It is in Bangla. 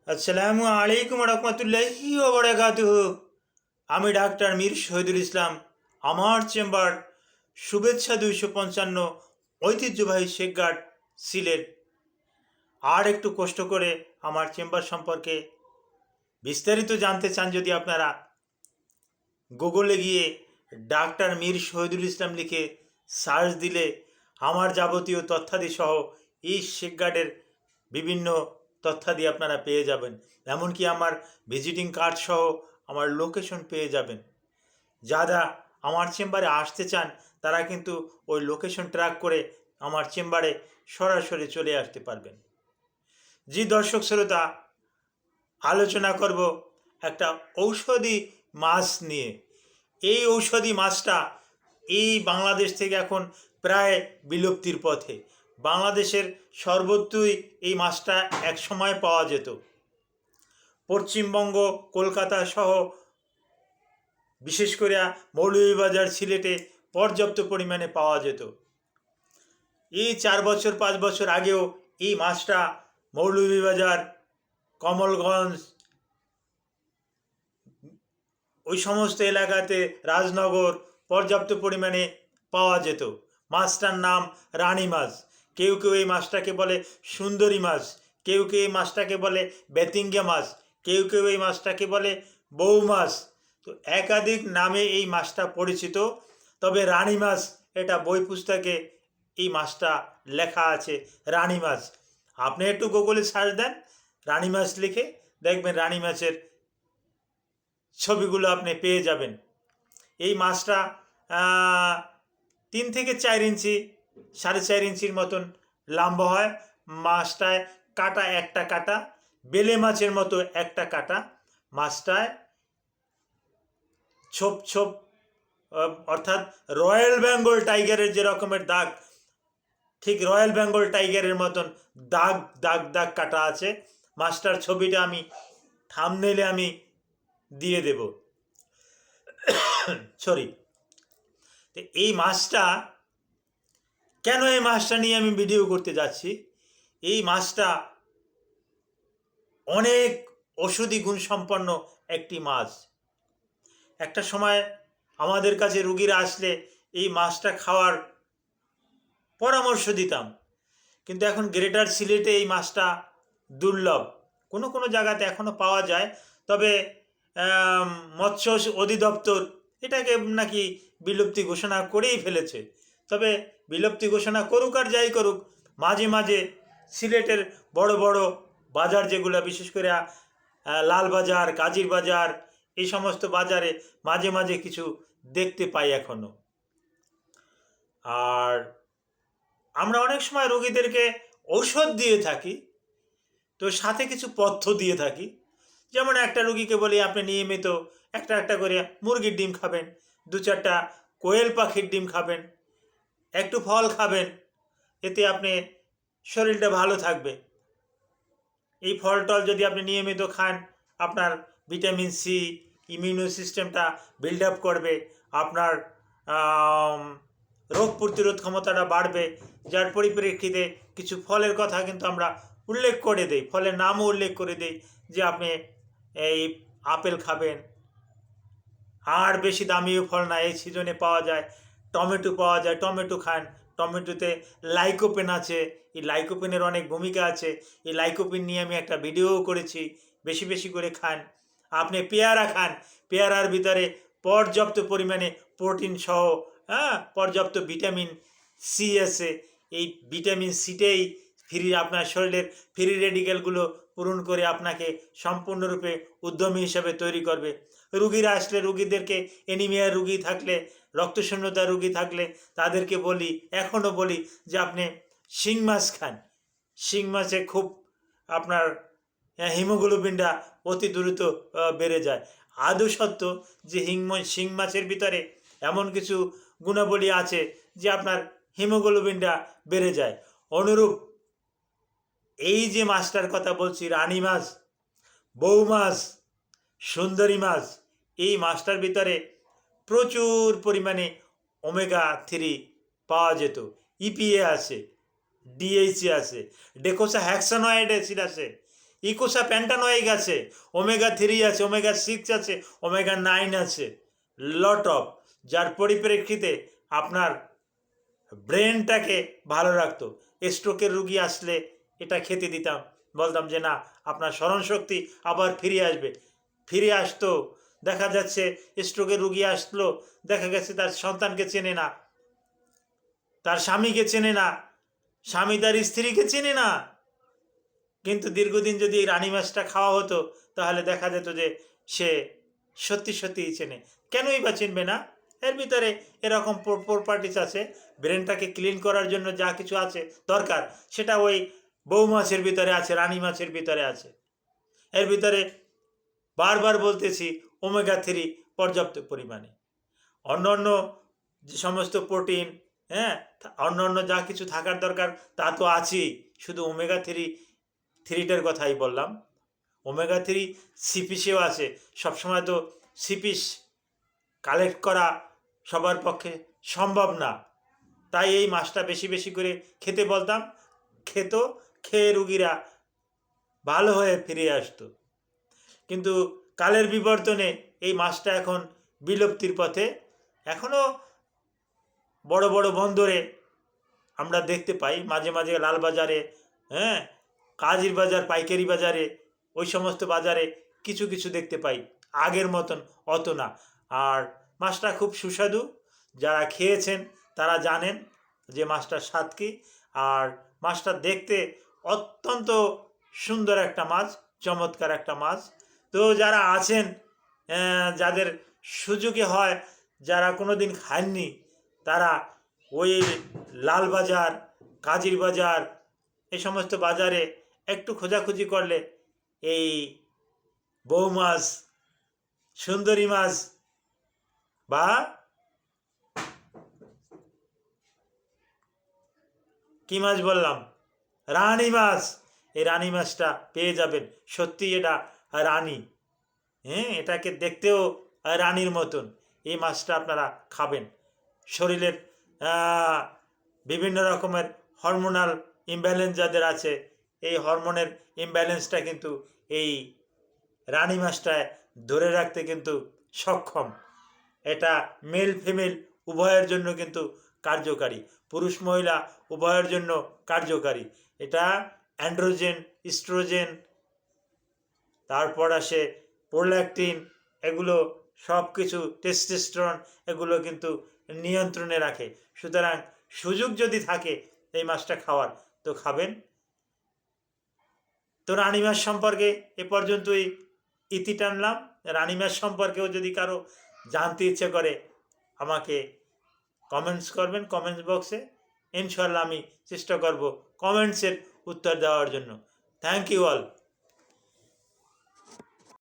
আসসালামু আলাইকুম রহমতুল্লাহি ওয়া বারাকাতুহু। আমি ডাক্তার মীর শহীদুল ইসলাম। আমার চেম্বার শুভেচ্ছা 255, ঐতিহ্যবাহী শেখঘাট, সিলেট। আর একটু কষ্ট করে আমার চেম্বার সম্পর্কে বিস্তারিত জানতে চান যদি আপনারা গুগলে গিয়ে ডাক্তার মীর শহীদুল ইসলাম লিখে সার্চ দিলে আমার যাবতীয় তথ্যাদি সহ এই শেখঘাটের বিভিন্ন তথ্যাদি আপনারা পেয়ে যাবেন। এমনকি আমার ভিজিটিং কার্ড সহ আমার লোকেশন পেয়ে যাবেন। যারা আমার চেম্বারে আসতে চান তারা কিন্তু ওই লোকেশন ট্র্যাক করে আমার চেম্বারে সরাসরি চলে আসতে পারবেন। জি দর্শক শ্রোতা, আলোচনা করব একটা ঔষধি মাছ নিয়ে। এই ঔষধি মাছটা এই বাংলাদেশ থেকে এখন প্রায় বিলুপ্তির পথে। বাংলাদেশের সর্বত্রই এই মাছটা এক সময় পাওয়া যেত। পশ্চিমবঙ্গ, কলকাতা সহ বিশেষ করে মৌলভীবাজার, সিলেটে পর্যাপ্ত পরিমাণে পাওয়া যেত। এই 4 বছর 5 বছর আগেও এই মাছটা মৌলভীবাজার, কমলগঞ্জ, ওই সমস্ত এলাকাতে, রাজনগর পর্যাপ্ত পরিমাণে পাওয়া যেত। মাছটার নাম রানী মাছ। কেউ কেউ এই মাছটাকে বলে সুন্দরী মাছ, কেউ কেউ এই মাছটাকে বলে বেতিঙ্গা মাছ, কেউ কেউ এই মাছটাকে বলে বৌ মাছ। তো একাধিক নামে এই মাছটা পরিচিত। তবে রানী মাছ, এটা বই পুস্তকে এই মাছটা লেখা আছে রানী মাছ। আপনি একটু গুগলে সার্চ দেন রানী মাছ লিখে, দেখবেন রানী মাছের ছবিগুলো আপনি পেয়ে যাবেন। এই মাছটা 3 থেকে 4 ইঞ্চি, 4.5 ইঞ্চির মতন লম্বা হয়। মাছটায় কাটা, একটা কাটা বেলে মাছের মতো একটা কাটা। মাছটায় ছোপ ছোপ, অর্থাৎ রয়্যাল বেঙ্গল টাইগারের যে রকমের দাগ, ঠিক রয়্যাল বেঙ্গল টাইগারের মতন দাগ দাগ দাগ কাটা আছে। মাছটার ছবিটা আমি থাম্বনেইলে আমি দিয়ে দেব। সরি। তো এই মাছটা কেন, এই মাছটা নিয়ে আমি ভিডিও করতে যাচ্ছি। এই মাছটা অনেক ঔষধি গুণসম্পন্ন একটি মাছ। একটা সময় আমাদের কাছে রুগীরা আসলে এই মাছটা খাওয়ার পরামর্শ দিতাম, কিন্তু এখন গ্রেটার সিলেটে এই মাছটা দুর্লভ। কোনো কোনো জায়গাতে এখনও পাওয়া যায়, তবে মৎস্য অধিদপ্তর এটাকে নাকি বিলুপ্তি ঘোষণা করেই ফেলেছে। তবে বিলুপ্তি ঘোষণা করুক আর যাই করুক, মাঝে মাঝে সিলেটের বড় বড় বাজার যেগুলো, বিশেষ করে লালবাজার, কাজির বাজার, এই সমস্ত বাজারে মাঝে মাঝে কিছু দেখতে পাই এখনও। আর আমরা অনেক সময় রোগীদেরকে ঔষধ দিয়ে থাকি, তো সাথে কিছু পথ্য দিয়ে থাকি। যেমন একটা রুগীকে বলি আপনি নিয়মিত একটা একটা করে মুরগির ডিম খাবেন, 2-4টা কোয়েল পাখির ডিম খাবেন, একটু ফল খাবেন, এতে আপনি শরীরটা ভালো থাকবে। এই ফল টল যদি আপনি নিয়মিত খান, আপনার ভিটামিন সি, ইমিউনো সিস্টেমটা বিল্ড আপ করবে, আপনার রোগ প্রতিরোধ ক্ষমতাটা বাড়বে। যার পরিপ্রেক্ষিতে কিছু ফলের কথা কিন্তু আমরা উল্লেখ করে দেই, ফলের নামও উল্লেখ করে দেই, যে আপনি এই আপেল খাবেন। আর বেশি দামিও ফল না, এই সিজনে পাওয়া যায়, টমেটো পাওয়া যায়, টমেটো খান। টমেটোতে লাইকোপেন আছে, এই লাইকোপেনের অনেক ভূমিকা আছে। এই লাইকোপেন নিয়ে আমি একটা ভিডিওও করেছি। বেশি বেশি করে খান। আপনি পেয়ারা খান, পেয়ারার ভিতরে পর্যাপ্ত পরিমাণে প্রোটিন সহ পর্যাপ্ত ভিটামিন সি আছে। এই ভিটামিন সিটাই আপনার শরীরের ফ্রি রেডিক্যালগুলো পূরণ করে আপনাকে সম্পূর্ণরূপে উদ্যমী হিসাবে তৈরি করবে। রুগীরা আসলে, রুগীদেরকে অ্যানিমিয়ার রুগী থাকলে, রক্তশূন্যতার রুগী থাকলে তাদেরকে বলি, এখনও বলি, যে আপনি শিং মাছ খান। শিং মাছে খুব আপনার হিমোগ্লোবিনটা অতি দ্রুত বেড়ে যায়। আদৌ সত্য যে শিং মাছের ভিতরে এমন কিছু গুণাবলী আছে যে আপনার হিমোগ্লোবিনটা বেড়ে যায়। অনুরূপ এই যে মাছটার কথা বলছি, রানী মাছ, বৌ মাছ, সুন্দরী মাছ, এই মাছটার ভিতরে প্রচুর পরিমাণে ওমেগা-3 পাওয়া যেত। ইপিএ আছে, ডিএইচএ আছে, ডেকোসা হ্যাক্সানয়েড অ্যাসিড আছে, ইকোসা প্যান্টানোয়িক আছে, ওমেগা 3 আছে, ওমেগা 6 আছে, ওমেগা 9 আছে, লট অফ, যার পরিপ্রেক্ষিতে আপনার ব্রেনটাকে ভালো রাখতো। স্ট্রোকের রুগী আসলে এটা খেতে দিতাম, বলতাম যে না, আপনার স্মরণশক্তি আবার ফিরে আসবে। ফিরে আসতো। দেখা যাচ্ছে স্ট্রোকের রুগী আসলো, দেখা গেছে তার সন্তানকে চেনে না, তার স্বামীকে চেনে না, স্বামী তার স্ত্রীকে চেনে না, কিন্তু দীর্ঘদিন যদি এই রানী মাছটা খাওয়া হতো তাহলে দেখা যেত যে সে সত্যি সত্যিই চেনে। কেনই বা চিনবে না? এর ভিতরে এরকম প্রপার্টিস আছে, ব্রেনটাকে ক্লিন করার জন্য যা কিছু আছে দরকার, সেটা ওই বউ মাছের ভিতরে আছে, রানী মাছের ভিতরে আছে। এর ভিতরে বারবার বলতেছি ওমেগা 3 পর্যাপ্ত পরিমাণে। অন্য অন্য যে সমস্ত প্রোটিন, হ্যাঁ, অন্য অন্য যা কিছু থাকার দরকার তা তো আছেই, শুধু ওমেগা 3টার কথাই বললাম। ওমেগা 3 সিপিসেও আছে। সবসময় তো সিপিস কালেক্ট করা সবার পক্ষে সম্ভব না, তাই এই মাছটা বেশি বেশি করে খেতে বলতাম। খেত, খেয়ে রুগীরা ভালো হয়ে ফিরে আসতো। কিন্তু কালের বিবর্তনে এই মাছটা এখন বিলুপ্তির পথে। এখনও বড় বড় বন্দরে আমরা দেখতে পাই, মাঝে মাঝে লালবাজারে, হ্যাঁ, কাজির বাজার, পাইকারি বাজারে, ওই সমস্ত বাজারে কিছু কিছু দেখতে পাই, আগের মতন অত না। আর মাছটা খুব সুস্বাদু, যারা খেয়েছেন তারা জানেন যে মাছটার স্বাদ কী। আর মাছটা দেখতে অত্যন্ত সুন্দর একটা মাছ, চমৎকার একটা মাছ। তো যারা আছেন, যাদের সুযোগে হয়, যারা কোনো দিন খাননি, তারা ওই লালবাজার, কাজির বাজার, এই সমস্ত বাজারে একটু খোঁজাখুঁজি করলে এই বউ মাছ, সুন্দরী মাছ, বা কী মাছ বললাম, রানী মাছ, এই রানী মাছটা পেয়ে যাবেন। সত্যি এটা রানী, হ্যাঁ, এটাকে দেখতেও রানীর মতন। এই মাছটা আপনারা খাবেন। শরীরের বিভিন্ন রকমের হরমোনাল ইমব্যালেন্স যাদের আছে, এই হরমোনের ইমব্যালেন্সটা কিন্তু এই রানী মাছটায় ধরে রাখতে কিন্তু সক্ষম। এটা মেল ফিমেল উভয়ের জন্য কিন্তু কার্যকারী, পুরুষ মহিলা উভয়ের জন্য কার্যকারী। এটা অ্যান্ড্রোজেন, ইস্ট্রোজেন, তারপর আসে প্রোল্যাকটিন, এগুলো সব কিছু, টেস্টোস্টেরন, এগুলো কিন্তু নিয়ন্ত্রণে রাখে। সুতরাং সুযোগ যদি থাকে এই মাছটা খাওয়ার, তো খাবেন। তো রানী মাছ সম্পর্কে এ পর্যন্তই ইতি টানলাম। রানী মাছ সম্পর্কেও যদি কারো জানতে ইচ্ছে করে আমাকে কমেন্টস করবেন কমেন্টস বক্সে। ইনশাল্লাহ আমি চেষ্টা করব কমেন্টসের উত্তর দেওয়ার জন্য। Thank you all.